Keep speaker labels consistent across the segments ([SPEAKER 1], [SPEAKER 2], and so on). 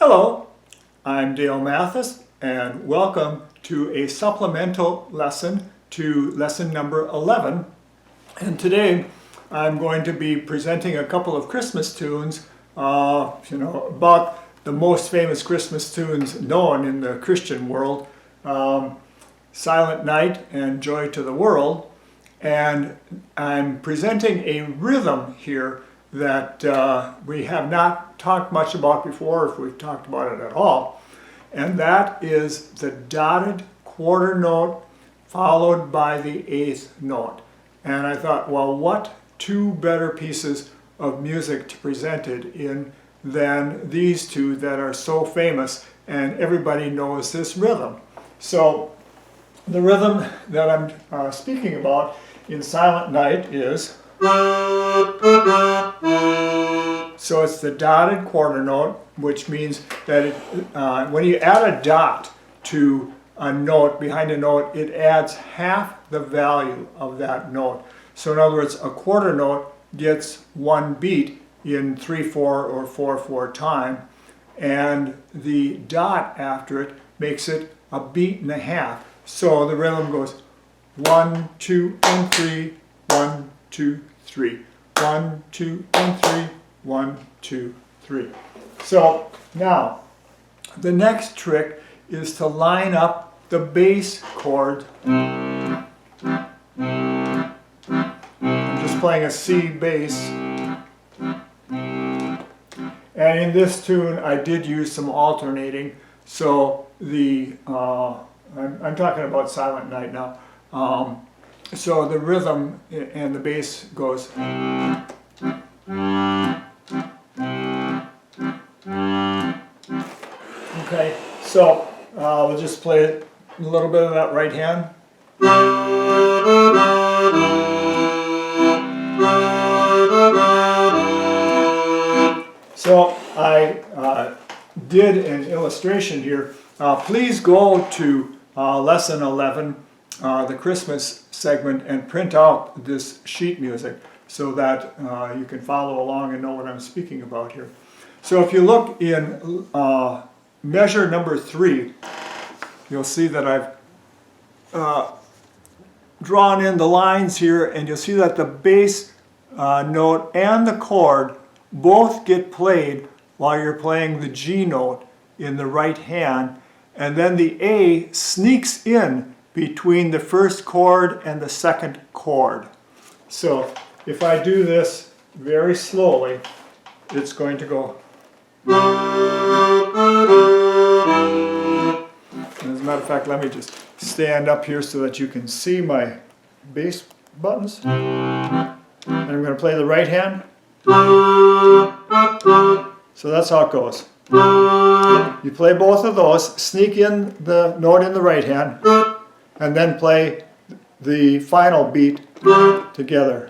[SPEAKER 1] Hello, I'm Dale Mathis and welcome to a supplemental lesson to lesson number 11. And today I'm going to be presenting a couple of Christmas tunes, about the most famous Christmas tunes known in the Christian world, Silent Night and Joy to the World. And I'm presenting a rhythm here that we have not talked much about before, if we've talked about it at all. And that is the dotted quarter note followed by the eighth note. And I thought, well, what two better pieces of music to present it in than these two that are so famous and everybody knows this rhythm. So the rhythm that I'm speaking about in Silent Night is, so it's the dotted quarter note, which means that when you add a dot to a note, behind a note, it adds half the value of that note. So in other words, a quarter note gets one beat in 3/4 or 4/4 time, and the dot after it makes it a beat and a half. So the rhythm goes 1, 2, and 3, 1, 2, 3, 1, 2, and 3, 1, 2, 3. So now the next trick is to line up the bass chord. I'm just playing a C bass. And in this tune I did use some alternating. So I'm talking about Silent Night now. So the rhythm and the bass goes. Okay, so we'll just play a little bit of that right hand. So I did an illustration here. Please go to lesson 11, the Christmas segment, and print out this sheet music so that you can follow along and know what I'm speaking about here. So if you look in measure number 3, you'll see that I've drawn in the lines here, and you'll see that the bass note and the chord both get played while you're playing the G note in the right hand, and then the A sneaks in between the first chord and the second chord. So if I do this very slowly, it's going to go. And as a matter of fact, let me just stand up here so that you can see my bass buttons. And I'm going to play the right hand. So that's how it goes. You play both of those, sneak in the note in the right hand, and then play the final beat together.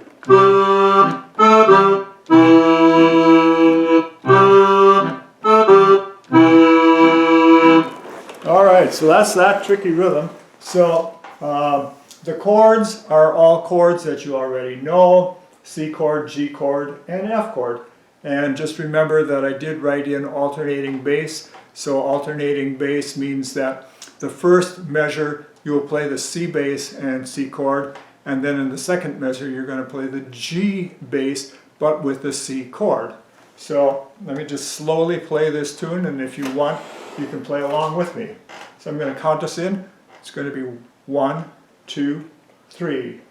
[SPEAKER 1] Alright, so that's that tricky rhythm. So the chords are all chords that you already know: C chord, G chord, and F chord. And just remember that I did write in alternating bass. So alternating bass means that the first measure you'll play the C bass and C chord, and then in the second measure you're going to play the G bass but with the C chord. So let me just slowly play this tune, and if you want you can play along with me. So I'm going to count us in. It's going to be 1, 2, 3.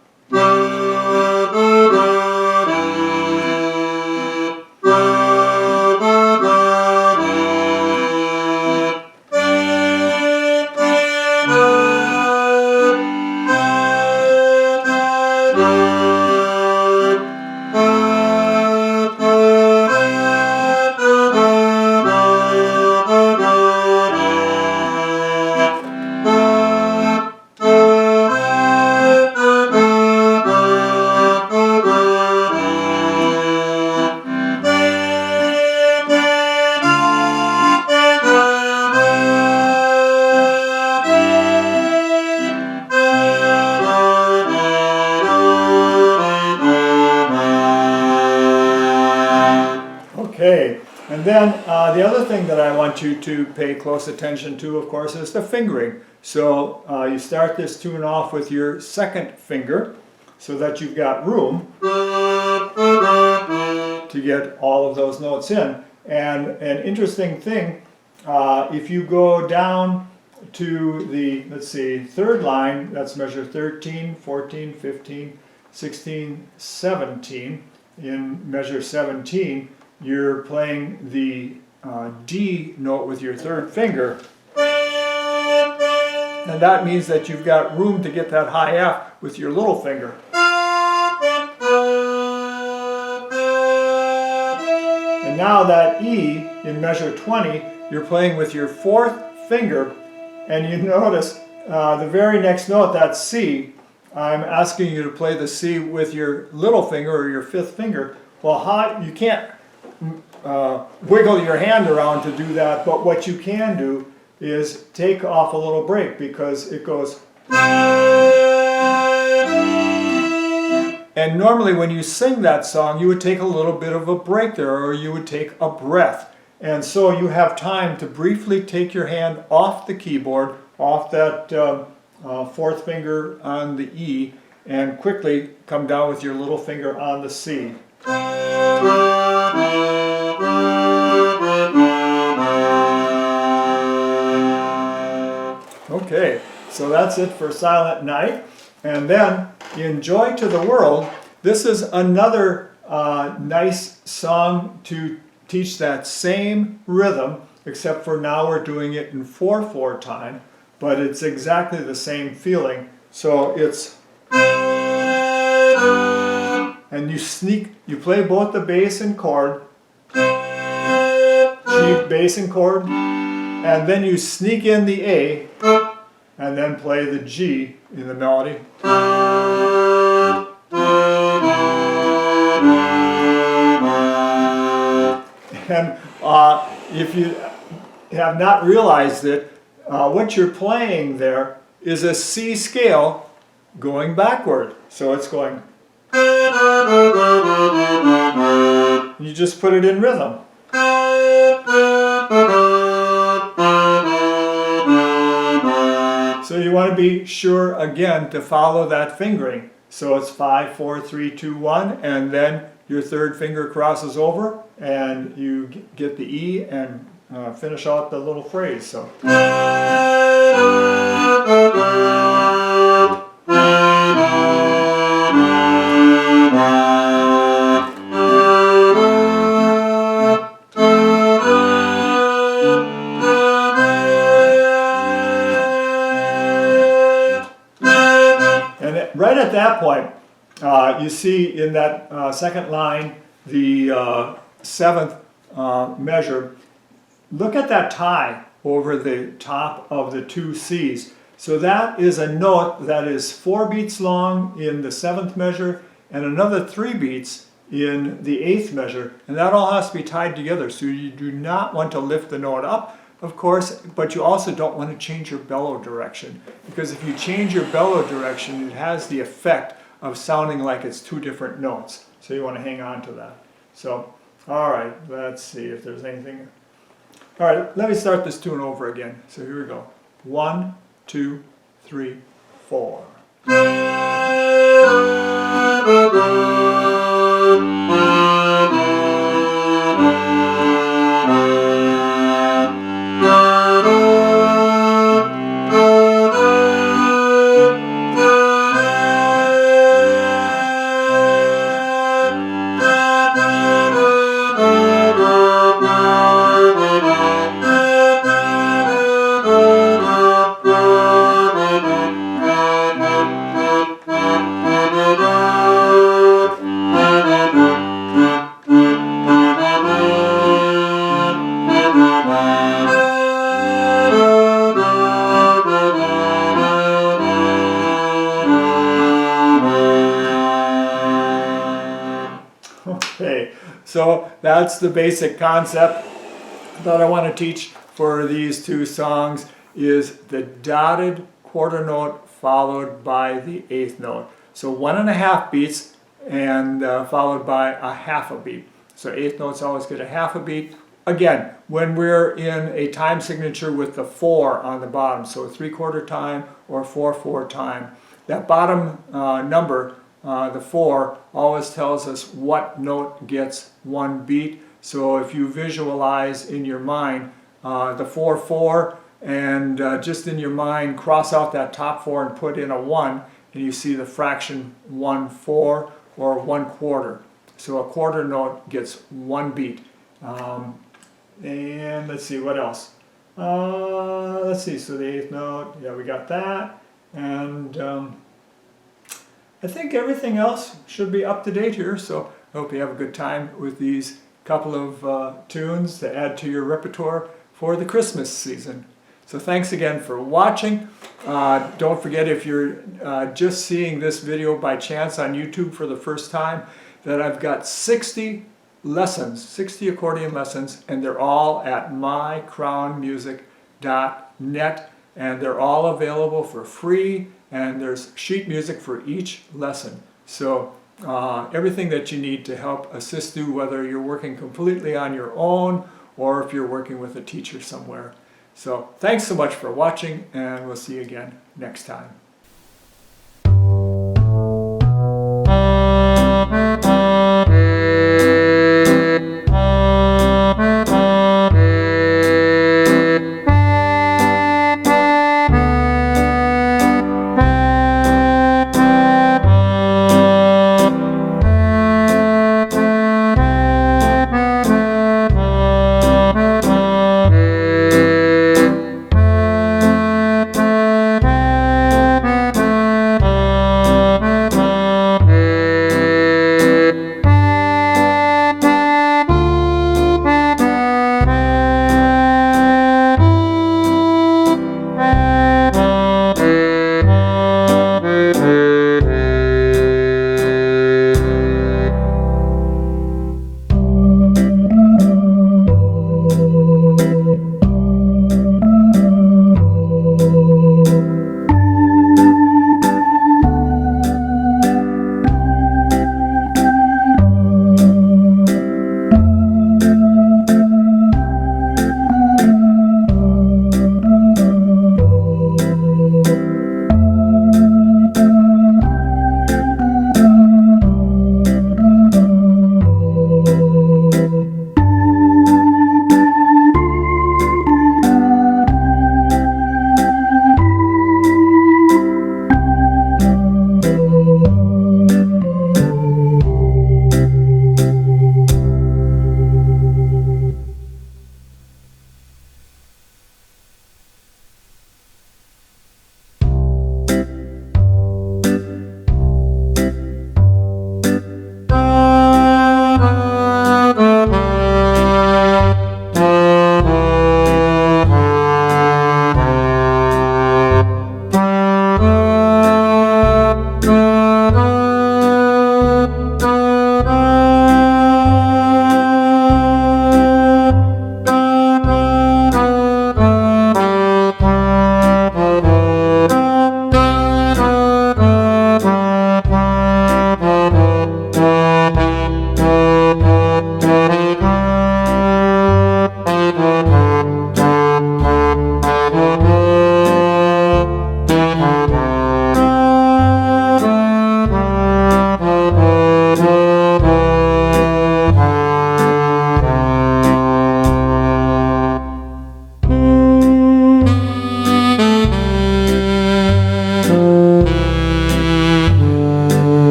[SPEAKER 1] other thing that I want you to pay close attention to, of course, is the fingering. So you start this tune off with your second finger so that you've got room to get all of those notes in. And an interesting thing, if you go down to the, let's see, third line, that's measure 13, 14, 15, 16, 17. In measure 17, you're playing the D note with your third finger. And that means that you've got room to get that high F with your little finger. And now that E in measure 20, you're playing with your fourth finger, and you notice the very next note, that's C, I'm asking you to play the C with your little finger or your fifth finger. Well, you can't wiggle your hand around to do that, but what you can do is take off a little break, because it goes. And normally when you sing that song, you would take a little bit of a break there, or you would take a breath. And so you have time to briefly take your hand off the keyboard, off that fourth finger on the E, and quickly come down with your little finger on the C. Okay, so that's it for Silent Night. And then in Joy to the World, this is another nice song to teach that same rhythm, except for now we're doing it in 4/4 time, but it's exactly the same feeling. So it's, and you play both the bass and chord, G, bass and chord, and then you sneak in the A, and then play the G in the melody. And if you have not realized it, what you're playing there is a C scale going backward. So it's going. You just put it in rhythm. So you want to be sure again to follow that fingering. So it's 5, 4, 3, 2, 1, and then your third finger crosses over and you get the E and finish out the little phrase. So. Right at that point, you see in that second line, the seventh measure, look at that tie over the top of the two C's. So that is a note that is 4 beats long in the seventh measure and another 3 beats in the eighth measure. And that all has to be tied together. So you do not want to lift the note up, of course, but you also don't want to change your bellow direction, because if you change your bellow direction, it has the effect of sounding like it's 2 different notes. So you want to hang on to that. So, all right, let's see if there's anything. All right, let me start this tune over again. So here we go. 1, 2, 3, 4. Okay, so that's the basic concept that I want to teach for these two songs, is the dotted quarter note followed by the eighth note. So 1.5 beats and followed by a half a beat. So eighth notes always get a half a beat. Again, when we're in a time signature with the 4 on the bottom, so 3/4 time or 4/4 time. That bottom number, the 4, always tells us what note gets one beat. So if you visualize in your mind the 4/4 and just in your mind cross out that top 4 and put in a 1, and you see the fraction 1/4 or 1/4. So a quarter note gets one beat. And let's see, what else? Let's see, so the 8th note, yeah, we got that. And I think everything else should be up to date here, so I hope you have a good time with these couple of tunes to add to your repertoire for the Christmas season. So thanks again for watching. Don't forget, if you're just seeing this video by chance on YouTube for the first time, that I've got 60 lessons, 60 accordion lessons, and they're all at mycrownmusic.net, and they're all available for free, and there's sheet music for each lesson. So everything that you need to help assist you, whether you're working completely on your own or if you're working with a teacher somewhere. So thanks so much for watching, and we'll see you again next time.